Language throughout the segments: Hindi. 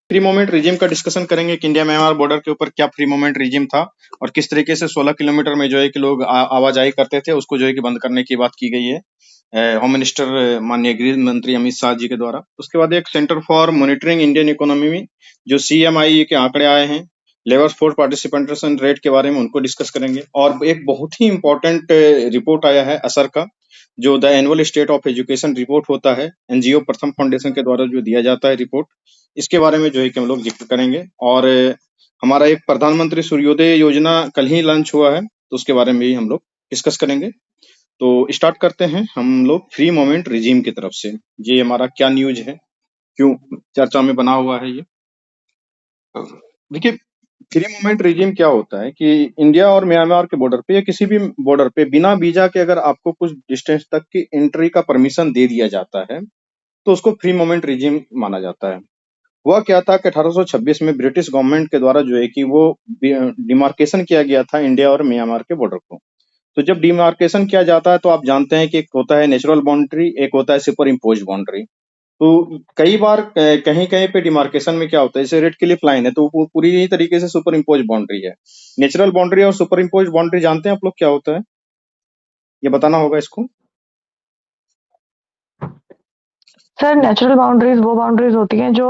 फ्री मूवमेंट रिजीम का डिस्कशन करेंगे कि इंडिया म्यांमार बॉर्डर के ऊपर क्या फ्री मूवमेंट रिजीम था और किस तरीके से 16 किलोमीटर में जो है कि लोग आवाजाही करते थे, उसको जो है कि बंद करने की बात की गई है होम मिनिस्टर माननीय गृह मंत्री अमित शाह जी के द्वारा। उसके बाद एक centre for monitoring Indian economy में जो CMI के आंकड़े आए हैं, लेबर फोर्स पार्टिसिपेंटेशन रेट के बारे में उनको डिस्कस करेंगे। और एक बहुत ही इंपॉर्टेंट रिपोर्ट आया है असर का, जो the annual state of education report होता है, NGO प्रथम फाउंडेशन के द्वारा जो दिया जाता है रिपोर्ट, इसके बारे में जो है कि हम लोग जिक्र करेंगे। और हमारा एक प्रधानमंत्री सूर्योदय योजना कल ही लॉन्च हुआ है, तो उसके बारे में भी हम लोग डिस्कस करेंगे। तो स्टार्ट करते हैं हम लोग फ्री मोमेंट रिजीम की तरफ से। ये हमारा क्या न्यूज है, क्यों चर्चा में बना हुआ है ये। देखिए, फ्री मूवमेंट रिजीम क्या होता है कि इंडिया और म्यांमार के बॉर्डर पे या किसी भी बॉर्डर पे बिना वीजा के अगर आपको कुछ डिस्टेंस तक की एंट्री का परमिशन दे दिया जाता है, तो उसको फ्री मूवमेंट रिजीम माना जाता है। हुआ क्या था कि 1826 में ब्रिटिश गवर्नमेंट के द्वारा जो है कि वो डिमार्केशन किया गया था इंडिया और म्यांमार के बॉर्डर को। तो जब डिमार्केशन किया जाता है तो आप जानते हैं कि एक होता है नेचुरल बाउंड्री, एक होता है सुपर इम्पोज बाउंड्री। तो कई बार कहीं कहीं पे डिमार्केशन में क्या होता है, जैसे रेड क्लिफ लाइन है तो वो पूरी तरीके से सुपर इम्पोज बाउंड्री है। नेचुरल बाउंड्री और सुपर इम्पोज बाउंड्री जानते हैं आप लोग क्या होता है, ये बताना होगा इसको। सर, नेचुरल बाउंड्रीज वो बाउंड्रीज होती हैं जो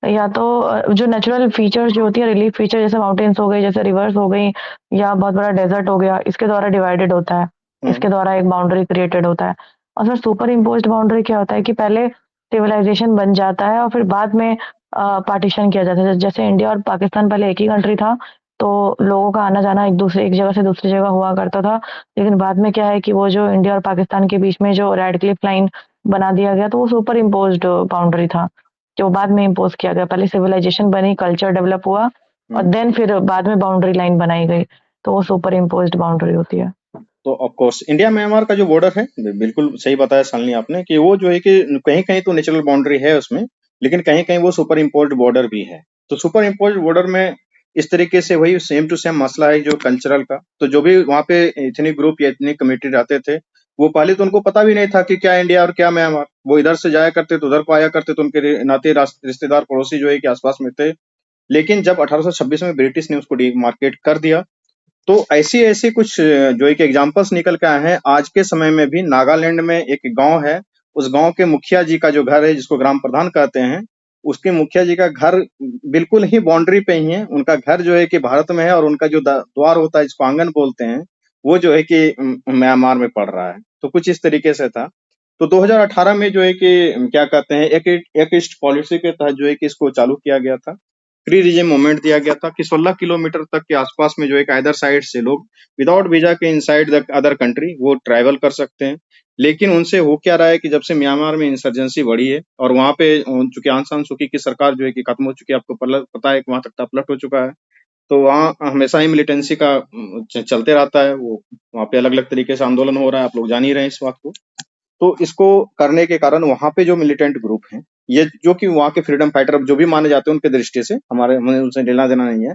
या तो जो नेचुरल फीचर्स जो होती है, रिलीफ फीचर, जैसे माउंटेन्स हो गई, जैसे रिवर्स हो गई, या बहुत बड़ा डेजर्ट हो गया, इसके द्वारा डिवाइडेड होता है, इसके द्वारा एक बाउंड्री क्रिएटेड होता है। और सर, सुपर इम्पोज्ड बाउंड्री क्या होता है कि पहले सिविलाइजेशन बन जाता है और फिर बाद में पार्टीशन किया जाता है। जैसे इंडिया और पाकिस्तान पहले एक ही कंट्री था, तो लोगों का आना जाना एक जगह से दूसरी जगह हुआ करता था। लेकिन बाद में क्या है कि वो जो इंडिया और पाकिस्तान के बीच में जो रेड क्लिफ लाइन बना दिया गया, तो वो सुपर इम्पोज्ड बाउंड्री था, जो बाद में इम्पोज किया गया। पहले सिविलाइजेशन बनी, कल्चर डेवलप हुआ, और देन फिर बाद में बाउंड्री लाइन बनाई गई, तो वो सुपर इम्पोज्ड बाउंड्री होती है। तो ऑफ कोर्स इंडिया म्यांमार का जो बॉर्डर है, बिल्कुल सही बताया शालिनी आपने कि वो जो है कि कहीं कहीं तो नेचुरल बाउंड्री है उसमें, लेकिन कहीं कहीं वो सुपर इम्पोज्ड बॉर्डर भी है। तो सुपर इम्पोज्ड बॉर्डर में इस तरीके से वही सेम टू सेम मसला है जो कल्चरल का। तो जो भी वहाँ पे इतनी ग्रुप या इतनी कम्युनिटी रहते थे, वो पहले तो उनको पता भी नहीं था कि क्या इंडिया और क्या म्यांमार। वो इधर से जाया करते तो उधर को आया करते, तो उनके नाते रिश्तेदार पड़ोसी जो है कि आसपास में थे। लेकिन जब 1826 में ब्रिटिश ने उसको डीमार्केट कर दिया, तो ऐसी ऐसी कुछ जो एक एग्जांपल्स निकल के आए हैं। आज के समय में भी नागालैंड में एक गांव है, उस गांव के मुखिया जी का जो घर है, जिसको ग्राम प्रधान कहते हैं, उसके मुखिया जी का घर बिल्कुल ही बाउंड्री पे ही है। उनका घर जो है कि भारत में है, और उनका जो द्वार होता है, जिसको आंगन बोलते हैं, वो जो है कि म्यांमार में पड़ रहा है। तो कुछ इस तरीके से था। तो 2018 में जो है कि क्या कहते हैं, एक ईस्ट पॉलिसी के तहत जो है कि इसको चालू किया गया था। फ्री रिजीम मूवमेंट दिया गया था कि 16 किलोमीटर तक के आसपास में जो एक अदर साइड से लोग विदाउट वीजा के इनसाइड द अदर कंट्री वो ट्रैवल कर सकते हैं। लेकिन उनसे हो क्या रहा है कि जब से म्यांमार में इंसर्जेंसी बढ़ी है और वहां पे चूंकि आंग सान सूकी की सरकार जो है कि खत्म हो चुकी है, आपको पता है कि वहां तक पलट हो चुका है। तो वहाँ हमेशा ही मिलिटेंसी का चलते रहता है। वो वहाँ पे अलग अलग तरीके से आंदोलन हो रहा है, आप लोग जान ही रहे हैं इस बात को। तो इसको करने के कारण वहां पे जो मिलिटेंट ग्रुप हैं, ये जो कि वहाँ के फ्रीडम फाइटर जो भी माने जाते हैं उनके दृष्टि से, हमें उनसे लेना देना नहीं है,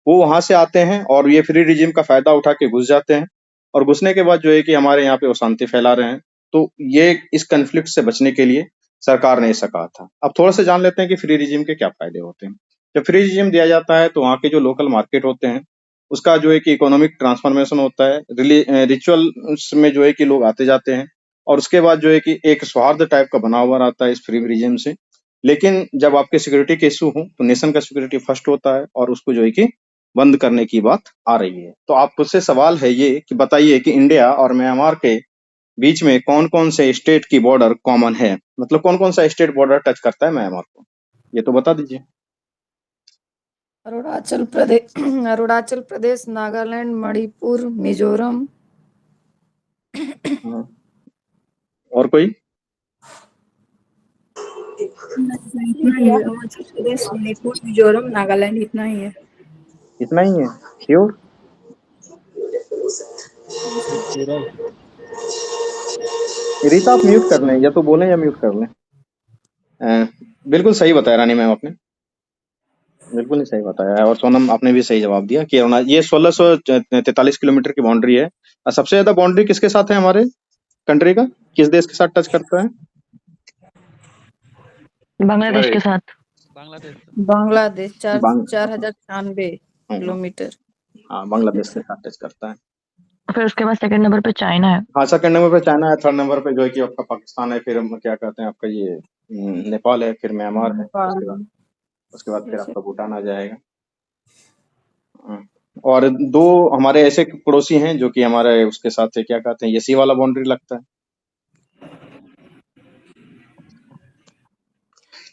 वो वहां से आते हैं और ये फ्री रिजीम का फायदा उठा के घुस जाते हैं। और घुसने के बाद जो है कि हमारे यहाँ पे वो शांति फैला रहे हैं। तो ये इस कन्फ्लिक्ट से बचने के लिए सरकार ने ऐसा कहा था। अब थोड़ा सा जान लेते हैं कि फ्री रिजीम के क्या फायदे होते हैं। जब फ्री रिजीम दिया जाता है तो वहाँ के जो लोकल मार्केट होते हैं, उसका जो है कि इकोनॉमिक ट्रांसफॉर्मेशन होता है। रिचुअल्स में जो है कि लोग आते जाते हैं, और उसके बाद जो है कि एक सौहार्द टाइप का बना हुआ रहता है इस फ्री रिजीम से। लेकिन जब आपके सिक्योरिटी के इशू हो तो नेशन का सिक्योरिटी फर्स्ट होता है, और उसको जो है कि बंद करने की बात आ रही है। तो आपसे सवाल है ये कि बताइए कि इंडिया और म्यांमार के बीच में कौन कौन से स्टेट की बॉर्डर कॉमन है, मतलब कौन कौन सा स्टेट बॉर्डर टच करता है म्यांमार को, ये तो बता दीजिए। अरुणाचल प्रदेश अरुणाचल प्रदेश, नागालैंड, मणिपुर, मिजोरम। हाँ। और कोई? इतना ही है, अरुणाचल प्रदेश, मणिपुर, मिजोरम, नागालैंड, इतना ही है। इतना ही है, श्योर? रीता आप म्यूट कर लें, या तो बोलें या म्यूट कर लें। बिल्कुल सही बताया रानी मैम आपने, बिल्कुल ही सही बताया है। और सोनम आपने भी सही जवाब दिया कि ये 1643 किलोमीटर की बाउंड्री है। और सबसे ज्यादा बाउंड्री किसके साथ है हमारे कंट्री का, किस देश के साथ टच करता है? बांग्लादेश के साथ। बांग्लादेश बांग 4096 हाँ, किलोमीटर। हाँ, बांग्लादेश के साथ टच करता है। फिर उसके बाद सेकंड नंबर पे चाइना है। हाँ, सेकंड नंबर पे चाइना है, थर्ड नंबर पे जो है कि आपका पाकिस्तान है, फिर हम क्या कहते हैं आपका ये नेपाल है, फिर म्यांमार है, उसके बाद फिर आपका भूटान आ जाएगा। और 2 हमारे ऐसे पड़ोसी हैं जो कि हमारे उसके साथ है, क्या कहते हैं, ये सी वाला बाउंड्री लगता है।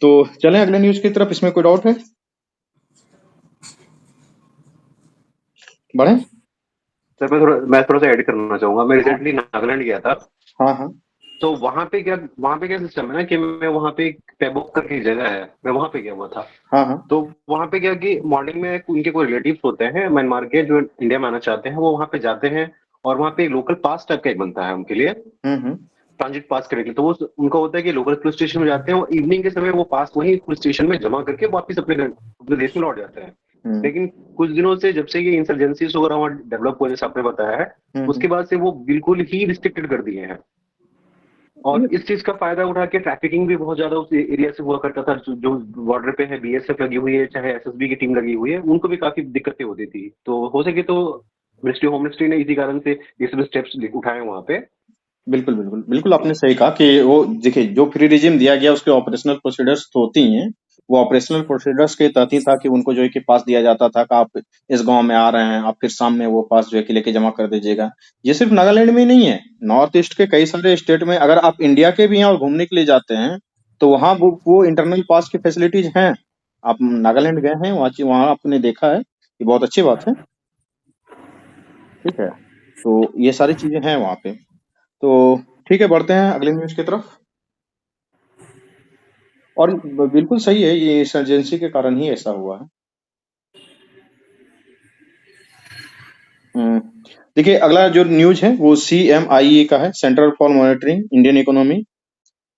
तो चलें अगले न्यूज़ की तरफ, इसमें कोई डाउट है? बढ़ें? सर मैं थोड़ा सा ऐड करना चाहूंगा। मैं रिसेंटली नागालैंड गया था। हाँ, हाँ। तो वहां पे क्या सिस्टम है ना कि मैं वहां पे पेबोक करके एक जगह है, मैं वहां पे गया हुआ था। हाँ, हाँ। तो वहां पे क्या कि मॉर्निंग में उनके कोई रिलेटिव्स होते हैं म्यांमार के जो इंडिया में आना चाहते हैं, वो वहां पे जाते हैं और वहां पे लोकल पास टाइप का एक बनता है उनके लिए, हम्म। ट्रांजिट पास करने के लिए। तो वो उनका होता है कि लोकल पुलिस स्टेशन में जाते हैं और इवनिंग के समय वो पास वहीं पुलिस स्टेशन में जमा करके वापस अपने देश में लौट जाते हैं। हम्म। लेकिन कुछ दिनों से जब से ये इंसर्जेंसीज वगैरह वहाँ डेवलप हुए, जैसे आपने बताया है, उसके बाद से वो बिल्कुल ही रिस्ट्रिक्टेड कर दिए हैं। और इस चीज का फायदा उठा के ट्रैफिकिंग भी बहुत ज्यादा उस एरिया से हुआ करता था। जो बॉर्डर पे है, बीएसएफ लगी हुई है, चाहे एसएसबी की टीम लगी हुई है, उनको भी काफी दिक्कतें होती थी। तो हो सके तो मिनिस्ट्री होम मिनिस्ट्री ने इसी कारण से ये सब स्टेप्स उठाए वहां पे। बिल्कुल, बिल्कुल। बिल्कुल आपने सही कहा कि वो देखिए जो फ्री रिजीम दिया गया उसके ऑपरेशनल प्रोसीजर्स तो होती ही हैं। वो ऑपरेशनल प्रोसीजर्स के तहत ही था कि उनको जो है कि पास दिया जाता था कि आप इस गाँव में आ रहे हैं, आप फिर शाम में वो पास जो है कि लेके जमा कर दीजिएगा। ये सिर्फ नागालैंड में ही नहीं है, नॉर्थ ईस्ट के कई सारे स्टेट में अगर आप इंडिया के भी हैं और घूमने के लिए जाते हैं, तो वहाँ वो इंटरनल पास की फैसिलिटीज हैं। आप नागालैंड गए हैं, वहाँ आपने देखा है, ये बहुत अच्छी बात है। ठीक है? तो ये सारी चीजें हैं वहाँ पे। तो ठीक है, बढ़ते हैं अगले न्यूज़ की तरफ। और बिल्कुल सही है, ये इंसर्जेंसी के कारण ही ऐसा हुआ है। देखिए अगला जो न्यूज़ है वो CMIE का है, centre for monitoring Indian economy.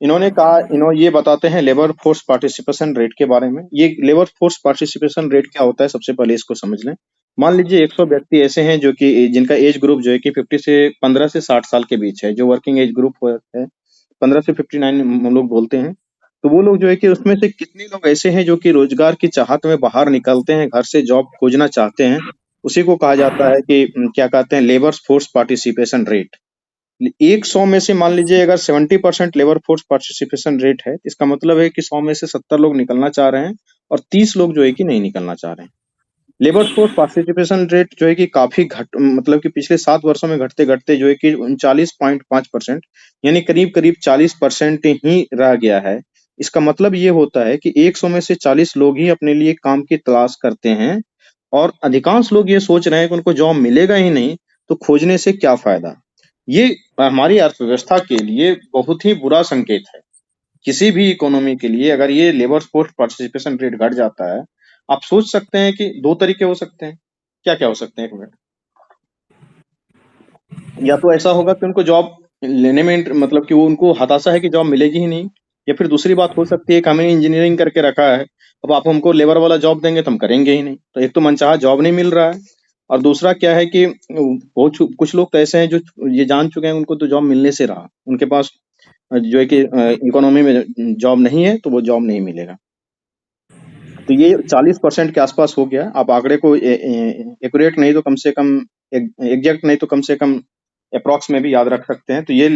इन्होंने कहा, ये बताते हैं लेबर फोर्स पार्टिसिपेशन रेट के बारे में। ये लेबर फोर्स पार्टिसिपेशन रेट क्या होता है, सबसे पहले इसको समझ लें। मान लीजिए 100 व्यक्ति ऐसे हैं जो कि जिनका एज ग्रुप जो है कि 15 से 60 साल के बीच है, जो वर्किंग एज ग्रुप है 15 से 59 हम लोग बोलते हैं। तो वो लोग जो है कि उसमें से कितने लोग ऐसे हैं जो कि रोजगार की चाहत में बाहर निकलते हैं, घर से जॉब खोजना चाहते हैं, उसी को कहा जाता है कि क्या कहते हैं, लेबर फोर्स पार्टिसिपेशन रेट। 100 में से मान लीजिए अगर 70% लेबर फोर्स पार्टिसिपेशन रेट है, इसका मतलब है कि 100 में से 70 लोग निकलना चाह रहे हैं और 30 लोग जो है कि नहीं निकलना चाह रहे हैं। लेबर फोर्स पार्टिसिपेशन रेट जो है कि काफी मतलब कि पिछले 7 वर्षों में घटते घटते जो है कि 39.5% यानी करीब करीब 40% ही रह गया है। इसका मतलब ये होता है कि 100 में से 40 लोग ही अपने लिए काम की तलाश करते हैं और अधिकांश लोग ये सोच रहे हैं कि उनको जॉब मिलेगा ही नहीं, तो खोजने से क्या फायदा। ये हमारी अर्थव्यवस्था के लिए बहुत ही बुरा संकेत है। किसी भी इकोनॉमी के लिए अगर ये लेबर फोर्स पार्टिसिपेशन रेट घट जाता है, आप सोच सकते हैं कि 2 तरीके हो सकते हैं। क्या-क्या हो सकते हैं, एक मिनट। या तो ऐसा होगा कि उनको जॉब लेने में मतलब कि वो उनको हताशा है कि जॉब मिलेगी ही नहीं, या फिर दूसरी बात हो सकती है कि हमने इंजीनियरिंग करके रखा है, अब आप हमको लेबर वाला जॉब देंगे तो हम करेंगे ही नहीं। तो एक तो मनचाहा जॉब नहीं मिल रहा है, और दूसरा क्या है कि बहुत कुछ लोग तो ऐसे हैं जो ये जान चुके हैं उनको तो जॉब मिलने से रहा। उनके पास जो है कि इकोनॉमी में जॉब नहीं है, तो वो जॉब नहीं मिलेगा। तो ये 40% के आसपास हो गया। आप आंकड़े को एक्यूरेट नहीं तो कम से कम एग्जैक्ट नहीं तो कम से कम अप्रॉक्स में भी याद रख सकते हैं। तो ये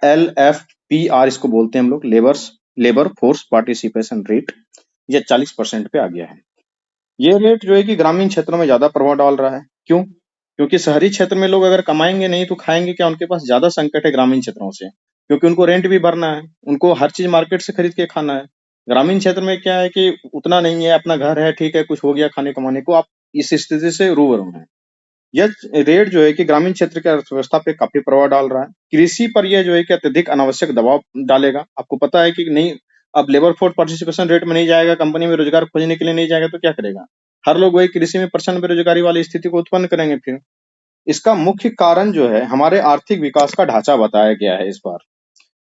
LFPR इसको बोलते हैं हम लोग, लेबर फोर्स पार्टिसिपेशन रेट, ये 40% पे आ गया है। ये रेट जो है कि ग्रामीण क्षेत्रों में ज्यादा प्रभाव डाल रहा है। क्यों? क्योंकि शहरी क्षेत्र में लोग अगर कमाएंगे नहीं तो खाएंगे क्या, उनके पास ज्यादा संकट है ग्रामीण क्षेत्रों से, क्योंकि उनको रेंट भी भरना है, उनको हर चीज मार्केट से खरीद के खाना है। ग्रामीण क्षेत्र में क्या है कि उतना नहीं है, अपना घर है, ठीक है, कुछ हो गया खाने कमाने को, आप इस स्थिति से रूबरू हैं। यह रेट जो है कि ग्रामीण क्षेत्र की अर्थव्यवस्था पे काफी प्रभाव डाल रहा है। कृषि पर यह जो है कि अत्यधिक अनावश्यक दबाव डालेगा। आपको पता है कि नहीं, अब लेबर फोर्स पार्टिसिपेशन रेट में नहीं जाएगा, कंपनी में रोजगार खोजने के लिए नहीं जाएगा, तो क्या करेगा? हर लोग वही कृषि में प्रचंड बेरोजगारी वाली स्थिति को उत्पन्न करेंगे। फिर इसका मुख्य कारण जो है हमारे आर्थिक विकास का ढांचा बताया गया है इस बार।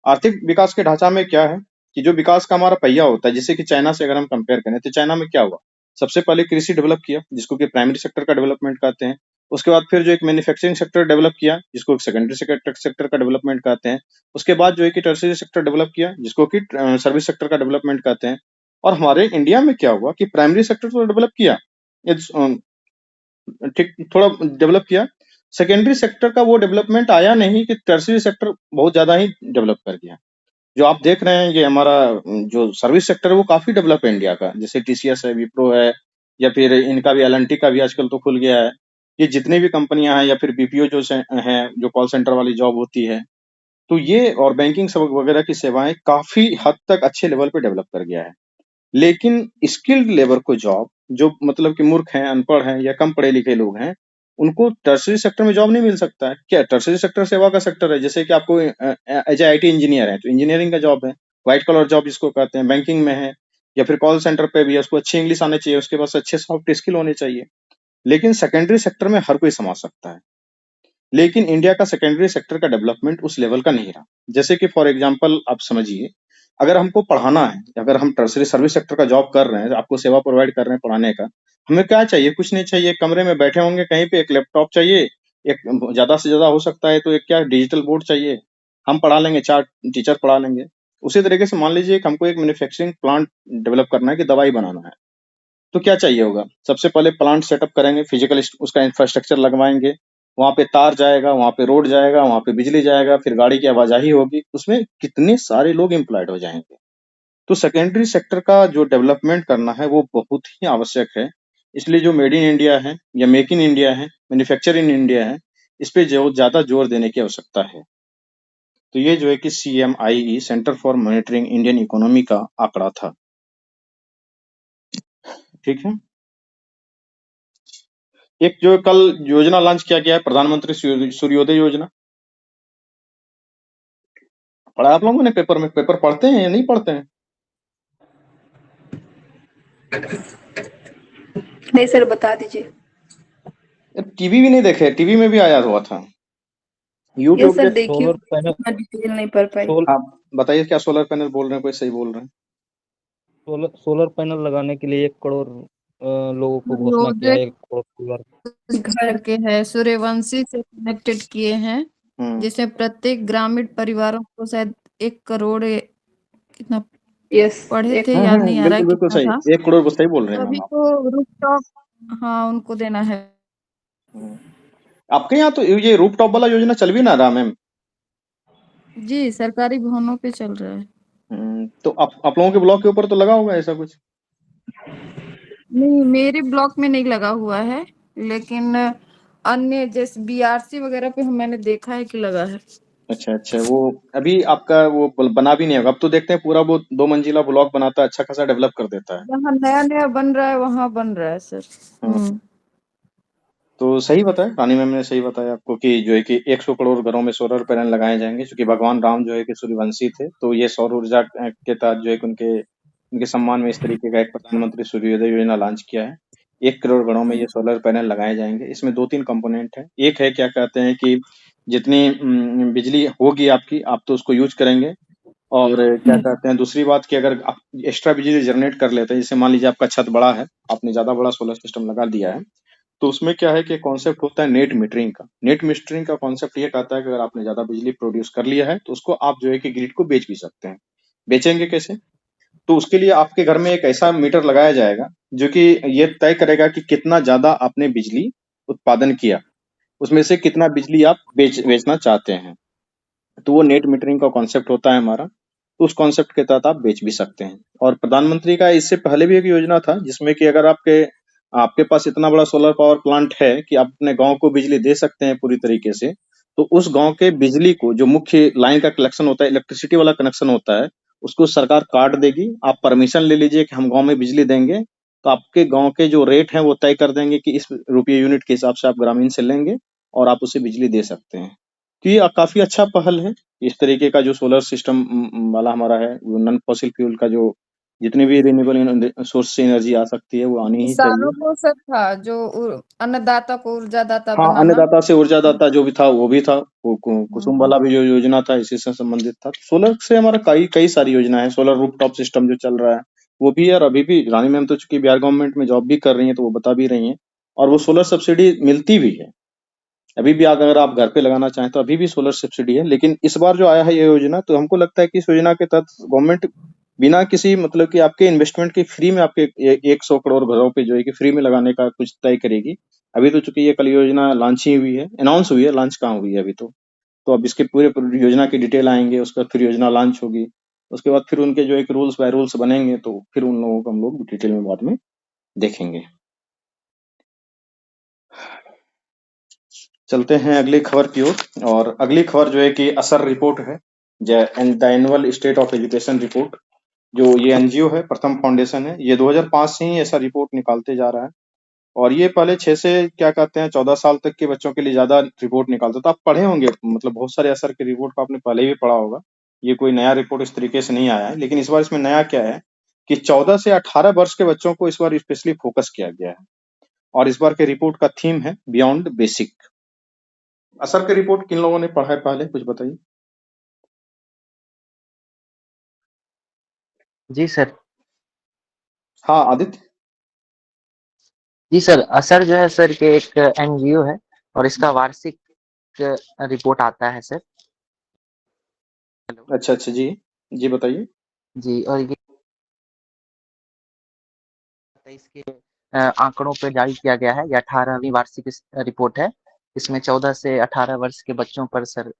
आर्थिक विकास के ढांचा में क्या है कि जो विकास का हमारा पहिया होता है, जैसे कि चाइना से अगर हम कंपेयर करें, तो चाइना में क्या हुआ? सबसे पहले कृषि डेवलप किया, जिसको कि प्राइमरी सेक्टर का डेवलपमेंट कहते हैं। उसके बाद फिर जो एक मैन्युफैक्चरिंग सेक्टर डेवलप किया, जिसको सेकेंडरी सेक्टर का डेवलपमेंट कहते हैं। उसके बाद जो है कि टर्शियरी सेक्टर डेवलप किया, जिसको कि सर्विस सेक्टर का डेवलपमेंट कहते हैं। और हमारे इंडिया में क्या हुआ कि प्राइमरी सेक्टर तो डेवलप किया, ठीक, थोड़ा डेवलप किया, सेकेंडरी सेक्टर का वो डेवलपमेंट आया नहीं कि टर्शियरी सेक्टर बहुत ज्यादा ही डेवलप कर गया। जो आप देख रहे हैं ये हमारा जो सर्विस सेक्टर है वो काफी डेवलप है इंडिया का, जैसे टीसीएस है, विप्रो है, या फिर इनका भी एल&टी का भी आजकल तो खुल गया है। ये जितनी भी कंपनियां हैं या फिर बीपीओ जो हैं, जो कॉल सेंटर वाली जॉब होती है, तो ये और बैंकिंग वगैरह की सेवाएं काफी हद तक अच्छे लेवल पे डेवलप कर गया है। लेकिन स्किल्ड लेबर को जॉब, जो मतलब कि मूर्ख हैं, अनपढ़ हैं या कम पढ़े लिखे लोग हैं, उनको टर्शियरी सेक्टर में जॉब नहीं मिल सकता है। क्या टर्शियरी सेक्टर सेवा का सेक्टर है? जैसे कि आपको एज आईटी इंजीनियर है तो इंजीनियरिंग का जॉब है, व्हाइट कॉलर जॉब जिसको कहते हैं, बैंकिंग में है, या फिर कॉल सेंटर पे भी है, उसको अच्छी इंग्लिश आनी चाहिए, उसके पास अच्छे सॉफ्ट स्किल होने चाहिए। लेकिन सेकेंडरी सेक्टर में हर कोई समा सकता है। लेकिन इंडिया का सेकेंडरी सेक्टर का डेवलपमेंट उस लेवल का नहीं रहा। जैसे कि फॉर एग्जांपल आप समझिए, अगर हमको पढ़ाना है, अगर हम टर्शियरी सर्विस सेक्टर का जॉब कर रहे हैं, आपको सेवा प्रोवाइड कर रहे हैं पढ़ाने का, हमें क्या चाहिए? कुछ नहीं चाहिए, कमरे में बैठे होंगे कहीं पे, एक लैपटॉप चाहिए, एक ज्यादा से ज्यादा हो सकता है तो एक क्या डिजिटल बोर्ड चाहिए, हम पढ़ा लेंगे, 4 टीचर पढ़ा लेंगे। उसी तरीके से मान लीजिए कि हमको एक मैन्युफैक्चरिंग प्लांट डेवलप करना है कि दवाई बनाना है, तो क्या चाहिए होगा? सबसे पहले प्लांट सेटअप करेंगे, फिजिकल उसका इंफ्रास्ट्रक्चर लगवाएंगे, वहां पे तार जाएगा, वहां पे रोड जाएगा, वहां पे बिजली जाएगा, फिर गाड़ी की आवाजाही होगी, उसमें कितने सारे लोग एम्प्लॉयड हो जाएंगे। तो सेकेंडरी सेक्टर का जो डेवलपमेंट करना है वो बहुत ही आवश्यक है। इसलिए जो मेड इन इंडिया है या मेक इन इंडिया है, मैन्युफैक्चर इन इंडिया है, इस पे जो ज्यादा जोर देने की आवश्यकता है। तो ये जो है कि CMIE, centre for monitoring Indian economy का आंकड़ा था। ठीक है। एक जो कल योजना लॉन्च किया गया है, प्रधानमंत्री सूर्योदय योजना, पढ़ा आप लोगों ने पेपर में? पेपर पढ़ते हैं या नहीं पढ़ते हैं? नहीं सर, बता दीजिए। टीवी भी नहीं देखे? टीवी में भी आया हुआ था, ये यूट्यूब सर पे। देखिए, सोलर पैनल इतना डिटेल नहीं पढ़ पाई। आप बताइए क्या सोलर पैनल बोल रहे हैं? कोई सही बोल रहे हैं? सोलर पैनल लगाने के लिए 1 करोड़ लोगों को घोषणा किया है। 1 करोड़ परिवार घर करके है, सूर्यवंशी से कनेक्टेड किए हैं, जिसमें प्रत्येक ग्रामीण परिवारों को शायद 1 करोड़ कितना यस, पढ़े थे, याद नहीं आ रहा है बिल्कुल कितना सही, था। 1 करोड़ सही बोल रहे हैं सभी मैम आप। को रूफटॉप, हाँ, उनको देना है। आपके यहाँ तो ये रूफटॉप वाला योजना चल भी ना रहा मैम? जी, सरकारी भवनों पे चल रहा है। तो आप लोगों के ब्लॉक के ऊपर तो लगा होगा ऐसा कुछ? नहीं, मेरे ब्लॉक में नहीं लगा हुआ है, लेकिन अन्य जैसे बीआरसी वगैरह पे मैंने देखा है कि लगा है। अच्छा, वो अभी आपका वो बना भी नहीं होगा। अब तो देखते हैं पूरा वो 2 मंजिला ब्लॉक बनाता है, अच्छा खासा डेवलप कर देता है। जहाँ नया बन रहा है वहाँ बन रहा है सर। तो सही बताया रानी मैम ने, सही बताया आपको कि जो है कि 100 करोड़ घरों में सोलर पैनल लगाए जाएंगे, क्योंकि भगवान राम जो है कि सूर्यवंशी थे, तो ये सौर ऊर्जा के तहत जो है कि उनके सम्मान में इस तरीके का एक प्रधानमंत्री सूर्योदय योजना लॉन्च किया है। 1 करोड़ घरों में ये सोलर पैनल लगाए जाएंगे। इसमें 2-3 कंपोनेंट है। एक है क्या कहते हैं कि जितनी बिजली होगी आपकी, आप तो उसको यूज करेंगे, और क्या कहते हैं दूसरी बात कि अगर आप एक्स्ट्रा बिजली जनरेट कर लेते हैं, जैसे मान लीजिए आपका छत बड़ा है, आपने ज्यादा बड़ा सोलर सिस्टम लगा दिया है, तो उसमें क्या है कि कॉन्सेप्ट होता है नेट मीटरिंग का। नेट मीटरिंग का कॉन्सेप्ट ये कहता है कि अगर आपने ज्यादा बिजली प्रोड्यूस कर लिया है तो उसको आप जो है कि ग्रिड को बेच भी सकते हैं। बेचेंगे कैसे? तो उसके लिए आपके घर में एक ऐसा मीटर लगाया जाएगा जो कि ये तय करेगा कि कितना ज्यादा आपने बिजली उत्पादन किया, उसमें से कितना बिजली आप बेचना चाहते हैं। तो वो नेट मीटरिंग का कॉन्सेप्ट होता है हमारा। तो उस कॉन्सेप्ट के तहत आप बेच भी सकते हैं। और प्रधानमंत्री का इससे पहले भी एक योजना था जिसमें कि अगर आपके पास इतना बड़ा सोलर पावर प्लांट है कि आप अपने गांव को बिजली दे सकते हैं पूरी तरीके से, तो उस गांव के बिजली को जो मुख्य लाइन का कनेक्शन होता है, इलेक्ट्रिसिटी वाला कनेक्शन होता है, उसको सरकार काट देगी। आप परमिशन ले लीजिए कि हम गांव में बिजली देंगे, तो आपके गांव के जो रेट है वो तय कर देंगे कि इस रुपये यूनिट के हिसाब से आप ग्रामीण से लेंगे और आप उसे बिजली दे सकते हैं। तो ये काफी अच्छा पहल है। इस तरीके का जो सोलर सिस्टम वाला हमारा है, वो नॉन फॉसिल फ्यूल का जो जितनी भी रिन्यूएबल सोर्स से एनर्जी आ सकती है वो आनी ही किसानों चाहिए। को सर था जो अन्नदाता को ऊर्जादाता हाँ, बनाना। अन्नदाता से ऊर्जादाता जो भी था वो भी था। वो कुसुम वाला भी जो योजना था इसी से संबंधित था। सोलर से हमारा कई सारी योजना है। सोलर रूफटॉप सिस्टम जो चल रहा है वो भी है। और अभी भी रानी मैम तो चूंकि बिहार गवर्नमेंट में जॉब भी कर रही है तो वो बता भी रही हैं, और वो सोलर सब्सिडी मिलती भी है। अभी भी अगर आप घर पे लगाना चाहें तो अभी भी सोलर सब्सिडी है। लेकिन इस बार जो आया है ये योजना, तो हमको लगता है कि इस योजना के तहत गवर्नमेंट बिना किसी मतलब कि आपके इन्वेस्टमेंट की फ्री में आपके 100 करोड़ घरों पे जो है कि फ्री में लगाने का कुछ तय करेगी। अभी तो चूंकि ये कल योजना लॉन्च ही हुई है, अनाउंस हुई है, लॉन्च कहाँ हुई है अभी तो अब इसके पूरे योजना की डिटेल आएंगे, उसके बाद फिर योजना लॉन्च होगी, उसके बाद फिर उनके जो एक रूल्स बाय रूल्स बनेंगे, तो फिर उन लोगों को हम लोग डिटेल में बाद में देखेंगे। चलते हैं अगली खबर की ओर, और अगली खबर जो है कि असर रिपोर्ट है, the annual state of education report, जो ये एनजीओ है, प्रथम फाउंडेशन है, ये 2005 से ही ऐसा रिपोर्ट निकालते जा रहा है, और ये पहले 6 से क्या कहते हैं 14 साल तक के बच्चों के लिए ज्यादा रिपोर्ट निकालता था। आप पढ़े होंगे, मतलब बहुत सारे असर के रिपोर्ट को आपने पहले भी पढ़ा होगा, ये कोई नया रिपोर्ट इस तरीके से नहीं आया है, लेकिन इस बार इसमें नया क्या है कि 14 से 18 वर्ष के बच्चों को इस बार स्पेशली फोकस किया गया है, और इस बार के रिपोर्ट का थीम है बियॉन्ड बेसिक। असर के रिपोर्ट किन लोगों ने पढ़ा है पहले, कुछ बताइए। जी सर। हाँ आदित्य। जी सर, असर जो है सर के एक एनजीओ है और इसका वार्षिक रिपोर्ट आता है सर। अच्छा जी बताइए। जी, और ये इसके आंकड़ों पर जारी किया गया है। यह 18वीं वार्षिक रिपोर्ट है। इसमें 14 से 18 वर्ष के बच्चों पर सर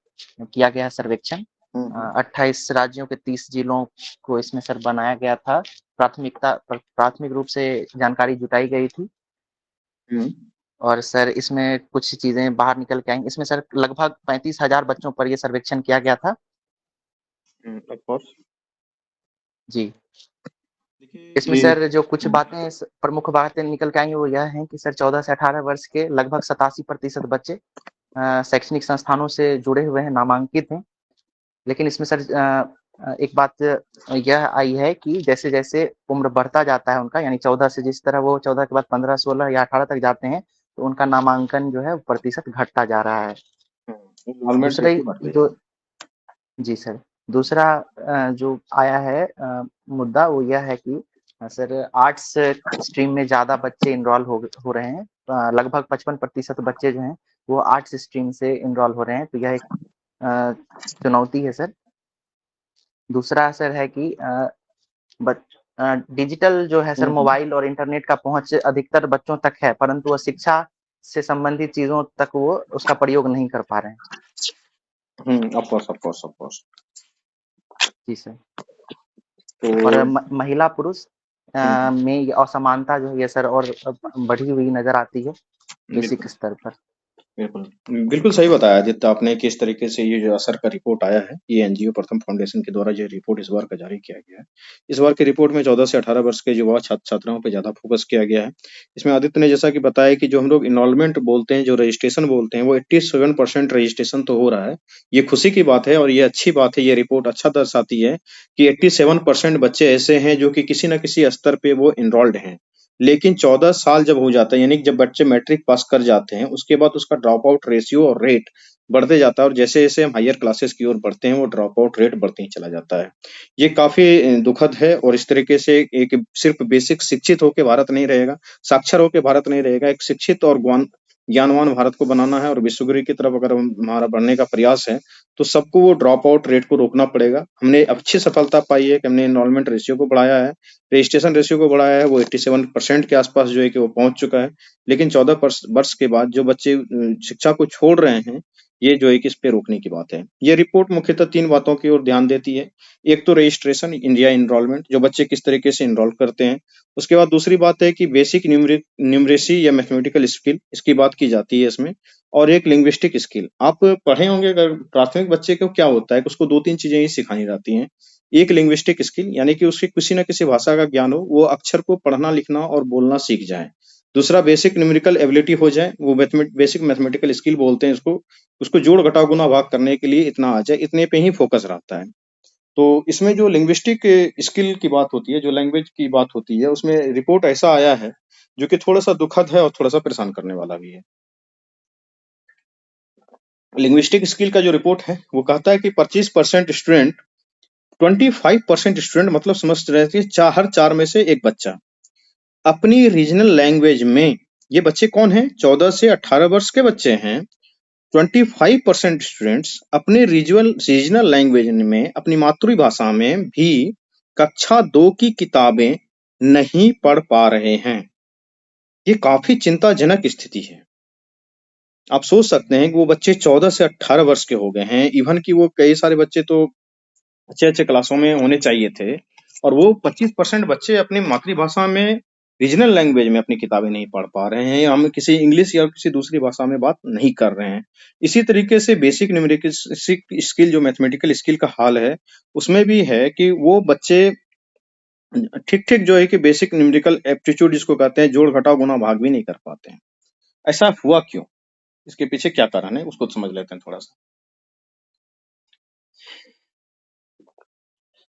किया गया है सर्वेक्षण। 28 राज्यों के 30 जिलों को इसमें सर बनाया गया था। प्राथमिक रूप से जानकारी जुटाई गई थी, और सर इसमें कुछ चीजें बाहर निकल के आई। इसमें सर लगभग 35,000 बच्चों पर यह सर्वेक्षण किया गया था। जी, इसमें सर जो कुछ बातें प्रमुख बातें निकल के आएंगी वो यह है कि सर 14 से 18 वर्ष के लगभग 87% बच्चे शैक्षणिक संस्थानों से जुड़े हुए हैं, नामांकित हैं। लेकिन इसमें सर एक बात यह आई है कि जैसे जैसे उम्र बढ़ता जाता है उनका, यानी 14 से जिस तरह वो 14 के बाद 15, 16 या 18 तक जाते हैं, तो उनका नामांकन जो है प्रतिशत घटता जा रहा है। दूसरा जो जी सर, दूसरा जो आया है मुद्दा वो यह है कि सर आर्ट्स स्ट्रीम में ज़्यादा बच्चे इनरोल हो रहे हैं। लगभग 55% बच्चे जो हैं वो आर्ट्स स्ट्रीम से इनरोल हो रहे हैं, तो यह एक चुनौती है सर। दूसरा असर है कि डिजिटल जो है सर, मोबाइल और इंटरनेट का पहुंच अधिकतर बच्चों तक है, परंतु वह शिक्षा से संबंधित चीजों तक वो उसका प्रयोग नहीं कर पा रहे हैं। Of course. जी सर। और महिला पुरुष में असमानता जो है सर और बढ़ी हुई नजर आती है बेसिक स्तर पर। बिल्कुल सही बताया आदित्य आपने कि इस तरीके से ये जो असर का रिपोर्ट आया है, ये एनजीओ प्रथम फाउंडेशन के द्वारा जो रिपोर्ट इस बार का जारी किया गया है। इस बार की रिपोर्ट में 14 से 18 वर्ष के युवा छात्र छात्राओं पर ज्यादा फोकस किया गया है। इसमें आदित्य ने जैसा कि बताया कि जो हम लोग इनरोलमेंट बोलते हैं, जो रजिस्ट्रेशन बोलते हैं, वो 87% रजिस्ट्रेशन तो हो रहा है। ये खुशी की बात है और ये अच्छी बात है। ये रिपोर्ट अच्छा दर्शाती है कि 87% बच्चे ऐसे हैं जो कि किसी न किसी स्तर पे वो इनरोल्ड हैं। लेकिन 14 साल जब हो जाता है, यानी कि जब बच्चे मैट्रिक पास कर जाते हैं, उसके बाद उसका ड्रॉप आउट रेशियो और रेट बढ़ते जाता है, और जैसे जैसे हम हायर क्लासेस की ओर बढ़ते हैं वो ड्रॉप आउट रेट बढ़ते ही चला जाता है। ये काफी दुखद है, और इस तरीके से एक सिर्फ बेसिक शिक्षित होकर भारत नहीं रहेगा, साक्षर होकर भारत नहीं रहेगा, एक शिक्षित और ज्ञानवान भारत को बनाना है, और विश्वगुरु की तरफ अगर हमारा बढ़ने का प्रयास है तो सबको वो ड्रॉप आउट रेट को रोकना पड़ेगा। हमने अच्छी सफलता पाई है कि हमने एनरोलमेंट रेशियो को बढ़ाया है, रजिस्ट्रेशन रेशियो को बढ़ाया है, वो 87% के आसपास जो है कि वो पहुंच चुका है। लेकिन 14 वर्ष के बाद जो बच्चे शिक्षा को छोड़ रहे हैं, ये जो है कि इस पे रोकने की बात है। ये रिपोर्ट मुख्यतः 3 बातों की ओर ध्यान देती है। एक तो रजिस्ट्रेशन, इंडिया एनरोलमेंट, जो बच्चे किस तरीके से एनरोल करते हैं। उसके बाद दूसरी बात है कि बेसिक न्यूमरेसी या मैथमेटिकल स्किल, इसकी बात की जाती है इसमें, और एक लिंग्विस्टिक स्किल। आप पढ़े होंगे अगर प्राथमिक बच्चे को क्या होता है कि उसको 2-3 चीजें ही सिखाई जाती हैं। एक लिंग्विस्टिक स्किल, यानी कि उसकी किसी न किसी भाषा का ज्ञान हो, वो अक्षर को पढ़ना लिखना और बोलना सीख जाए। दूसरा बेसिक न्यूमेरिकल एबिलिटी हो जाए, वो बेसिक मैथमेटिकल स्किल बोलते हैं इसको, उसको जोड़ घटाव गुना भाग करने के लिए इतना आ जाए, इतने पे ही फोकस रहता है। तो इसमें जो लिंग्विस्टिक स्किल की बात होती है, जो लैंग्वेज की बात होती है, उसमें रिपोर्ट ऐसा आया है जो कि थोड़ा सा दुखद है और थोड़ा सा परेशान करने वाला भी है। लिंग्विस्टिक स्किल का जो रिपोर्ट है वो कहता है कि 25% स्टूडेंट, 25% स्टूडेंट, मतलब समझ रहे थे हर 4 में से एक बच्चा अपनी रीजनल लैंग्वेज में, ये बच्चे कौन हैं? 14 से 18 वर्ष के बच्चे हैं। 25% स्टूडेंट्स अपने रीजनल लैंग्वेज में, अपनी मातृभाषा में भी कक्षा 2 की किताबें नहीं पढ़ पा रहे हैं। ये काफी चिंताजनक स्थिति है। आप सोच सकते हैं कि वो बच्चे 14 से 18 वर्ष के हो गए हैं। इवन कि वो कई सारे बच्चे तो अच्छे क्लासों में होने चाहिए थे, और वो 25% बच्चे अपनी मातृभाषा में, रीजनल लैंग्वेज में अपनी किताबें नहीं पढ़ पा रहे हैं। हम किसी इंग्लिश या किसी दूसरी भाषा में बात नहीं कर रहे हैं। इसी तरीके से बेसिक न्यूमेरिकल स्किल, जो मैथमेटिकल स्किल का हाल है, उसमें भी है कि वो बच्चे ठीक जो है कि बेसिक न्यूमेरिकल एप्टीट्यूड जिसको कहते हैं, जोड़ घटाव गुणा भाग भी नहीं कर पाते हैं। ऐसा हुआ क्यों? इसके पीछे क्या कारण है, उसको समझ लेते हैं थोड़ा सा।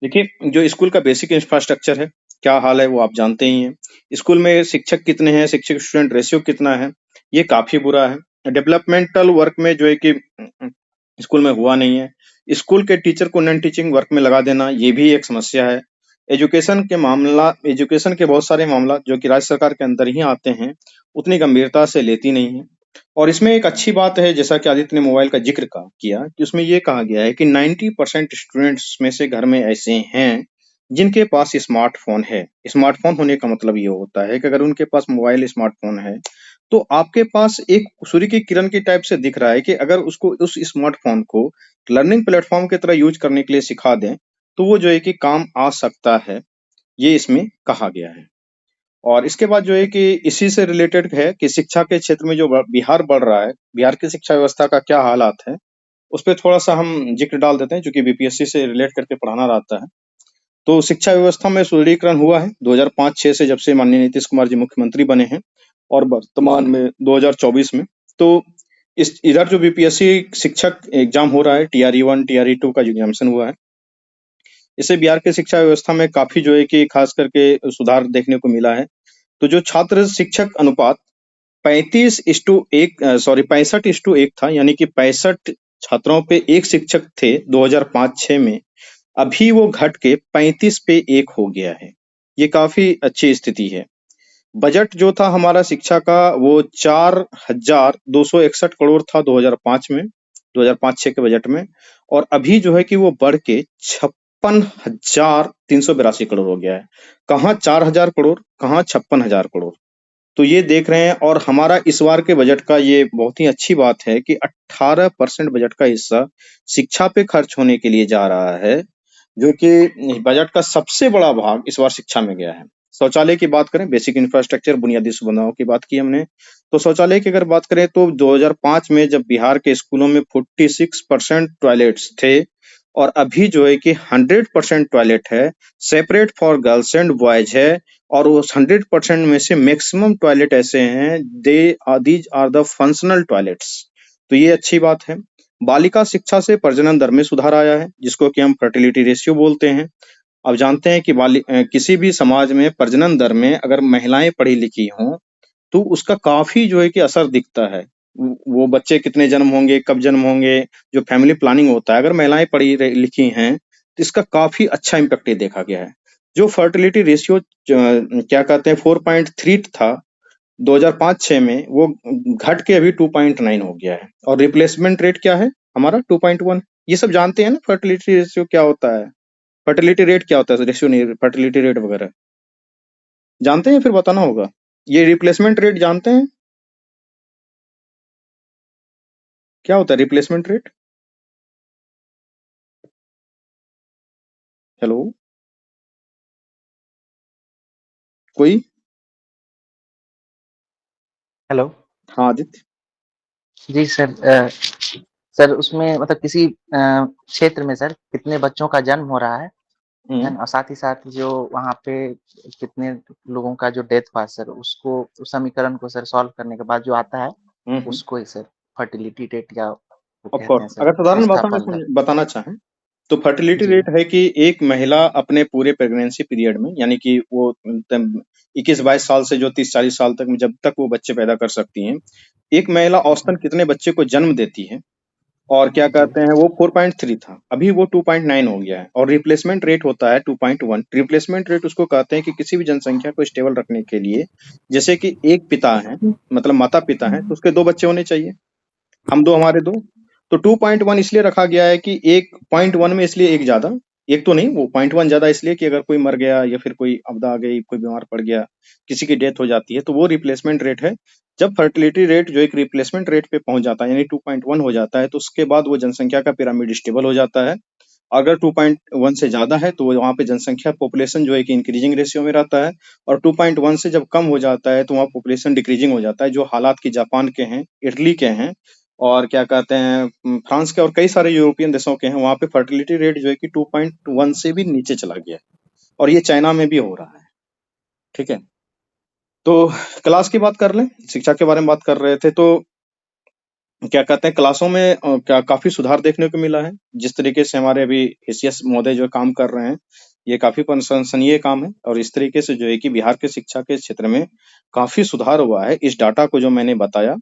देखिए, जो स्कूल का बेसिक इंफ्रास्ट्रक्चर है, क्या हाल है वो आप जानते ही हैं। स्कूल में शिक्षक कितने हैं, शिक्षक स्टूडेंट रेशियो कितना है, ये काफी बुरा है। डेवलपमेंटल वर्क में जो है कि स्कूल में हुआ नहीं है। स्कूल के टीचर को नॉन टीचिंग वर्क में लगा देना, ये भी एक समस्या है। एजुकेशन के बहुत सारे मामला जो कि राज्य सरकार के अंदर ही आते हैं, उतनी गंभीरता से लेती नहीं है। और इसमें एक अच्छी बात है, जैसा कि आदित्य ने मोबाइल का जिक्र किया, कि उसमें ये कहा गया है कि 90% स्टूडेंट्स में से घर में ऐसे हैं जिनके पास स्मार्टफोन है। स्मार्टफोन होने का मतलब ये होता है कि अगर उनके पास मोबाइल स्मार्टफोन है, तो आपके पास एक सूर्य की किरण की टाइप से दिख रहा है कि अगर उसको उस स्मार्टफोन को लर्निंग प्लेटफॉर्म की तरह यूज करने के लिए सिखा दें, तो वो जो है कि काम आ सकता है। ये इसमें कहा गया है। और इसके बाद जो है कि इसी से रिलेटेड है कि शिक्षा के क्षेत्र में जो बिहार बढ़ रहा है, बिहार की शिक्षा व्यवस्था का क्या हालात है, उस पर थोड़ा सा हम जिक्र डाल देते हैं, जो कि बीपीएससी से रिलेट करके पढ़ाना रहता है। तो शिक्षा व्यवस्था में सुदृढ़ीकरण हुआ है 2005-6 से, जब से माननीय नीतीश कुमार जी मुख्यमंत्री बने हैं, और वर्तमान में 2024 में। तो इस इधर जो बीपीएससी शिक्षक एग्जाम हो रहा है, TRE 1 TRE 2 का जो एग्जामिनेशन हुआ है, इससे बिहार की शिक्षा व्यवस्था में काफी जो है कि खास करके सुधार देखने को मिला है। तो जो छात्र शिक्षक अनुपात 65:1 था, यानी कि 65 छात्रों पे एक शिक्षक थे 2005-6 में, अभी वो घट के 35 पे 1 हो गया है। ये काफी अच्छी स्थिति है। बजट जो था हमारा शिक्षा का, वो 4,261 करोड़ था 2005 में, 2005-6 के बजट में, और अभी जो है कि वो बढ़ के 56,382 करोड़ हो गया है। कहाँ 4,000 करोड़, कहाँ 56,000 करोड़। तो ये देख रहे हैं। और हमारा इस बार के बजट का ये बहुत ही अच्छी बात है कि 18% बजट का हिस्सा शिक्षा पे खर्च होने के लिए जा रहा है, जो कि बजट का सबसे बड़ा भाग इस बार शिक्षा में गया है। शौचालय की बात करें, बेसिक इंफ्रास्ट्रक्चर, बुनियादी सुविधाओं की बात की हमने, तो शौचालय की अगर बात करें तो 2005 में जब बिहार के स्कूलों में 46% टॉयलेट्स थे, और अभी जो है कि 100% टॉयलेट है, separate for girls and boys है, और उस 100% में से मैक्सिमम टॉयलेट ऐसे हैं, these are the functional toilets. तो ये अच्छी बात है। बालिका शिक्षा से प्रजनन दर में सुधार आया है, जिसको कि हम फर्टिलिटी रेशियो बोलते हैं। अब जानते हैं कि किसी भी समाज में प्रजनन दर में अगर महिलाएं पढ़ी लिखी हों, तो उसका काफी जो है कि असर दिखता है। वो बच्चे कितने जन्म होंगे, कब जन्म होंगे, जो फैमिली प्लानिंग होता है, अगर महिलाएं पढ़ी लिखी हैं, तो इसका काफी अच्छा इम्पैक्ट देखा गया है। जो फर्टिलिटी रेशियो क्या कहते हैं 4.3 था 2005-6 में, वो घट के अभी 2.9 हो गया है। और रिप्लेसमेंट रेट क्या है हमारा 2.1। ये सब जानते हैं ना, फर्टिलिटी रेशियो क्या होता है, फर्टिलिटी रेट क्या होता है, रेशियो नहीं, फर्टिलिटी रेट वगैरह जानते हैं, फिर बताना होगा। ये रिप्लेसमेंट रेट जानते हैं क्या होता है रिप्लेसमेंट रेट? हेलो, कोई? हेलो। हाँ आदित्य। जी सर, सर उसमें मतलब किसी क्षेत्र में सर कितने बच्चों का जन्म हो रहा है, और साथ ही साथ जो वहाँ पे कितने लोगों का जो डेथ हुआ सर, उसको उस समीकरण को सर सॉल्व करने के बाद जो आता है उसको ही सर फर्टिलिटी रेट या वो ऑफ कहते हैं कोर्स, सर अगर साधारण भाषा अवस्थापल में दर। बताना चाहें तो फर्टिलिटी जी। रेट है कि एक महिला अपने पूरे प्रेगनेंसी पीरियड में, यानी कि वो 21-22 साल से जो 30-40 साल तक में, जब तक वो बच्चे पैदा कर सकती हैं, एक महिला औसतन कितने बच्चे को जन्म देती है, और क्या कहते हैं, वो 4.3 था, अभी वो 2.9 हो गया है। और रिप्लेसमेंट रेट होता है 2.1। रिप्लेसमेंट रेट उसको कहते हैं कि किसी भी जनसंख्या को स्टेबल रखने के लिए, जैसे कि एक पिता है, मतलब माता पिता है, तो उसके 2 बच्चे होने चाहिए, हम 2 हमारे 2, तो 2.1 इसलिए रखा गया है कि 1.1 में इसलिए एक ज्यादा, एक तो नहीं, वो 0.1 ज़्यादा इसलिए कि अगर कोई मर गया या फिर कोई आपदा आ गई, कोई बीमार पड़ गया, किसी की डेथ हो जाती है, तो वो रिप्लेसमेंट रेट है। जब फर्टिलिटी रेट जो एक रिप्लेसमेंट रेट पे पहुँच जाता है, यानी 2.1 हो जाता है, तो उसके बाद वो जनसंख्या का पिरामिड स्टेबल हो जाता है। अगर 2.1 से ज़्यादा है, तो वहाँ पे जनसंख्या पॉपुलेशन जो है कि इंक्रीजिंग रेशियो में रहता है, और 2.1 से जब कम हो जाता है, तो वहाँ पॉपुलेशन डिक्रीजिंग हो जाता है, जो हालात की जापान के हैं, इटली के हैं, और क्या कहते हैं फ्रांस के और कई सारे यूरोपियन देशों के हैं। वहाँ पे फर्टिलिटी रेट जो है कि 2.1 से भी नीचे चला गया है, और ये चाइना में भी हो रहा है। ठीक है, तो क्लास की बात कर लें, शिक्षा के बारे में बात कर रहे थे, तो क्या कहते हैं क्लासों में क्या काफी सुधार देखने को मिला है। जिस तरीके से हमारे अभी एसीएस महोदय जो काम कर रहे हैं, ये काफी प्रशंसनीय काम है, और इस तरीके से जो है कि बिहार के शिक्षा के क्षेत्र में काफी सुधार हुआ है। इस डाटा को जो मैंने बताया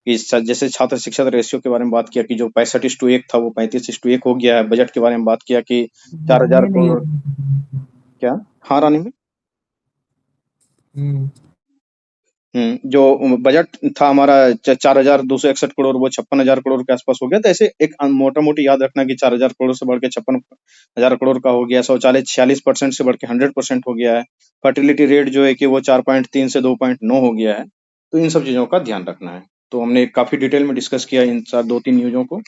कि जैसे छात्र शिक्षक रेशियो के बारे में बात किया कि जो 65:1 था वो 35:1 हो गया है। बजट के बारे में बात किया कि 4000 करोड़ क्या, हाँ रानी में जो बजट था हमारा 4261 करोड़, वो 56,000 करोड़ के आसपास हो गया। तो ऐसे एक मोटा मोटी याद रखना कि 4000 करोड़ से बढ़ के 56,000 करोड़ का हो गया। शौचालय 46% से बढ़ के 100% हो गया है। फर्टिलिटी रेट जो है कि वो 4.3 से 2.9 हो गया है। तो इन सब चीजों का ध्यान रखना है। तो हमने काफी डिटेल में डिस्कस किया इन 2-3 न्यूज़ों को।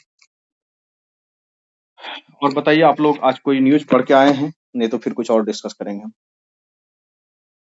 और बताइए आप लोग आज कोई न्यूज़ पढ़ के आए हैं? नहीं तो फिर कुछ और डिस्कस करेंगे हम।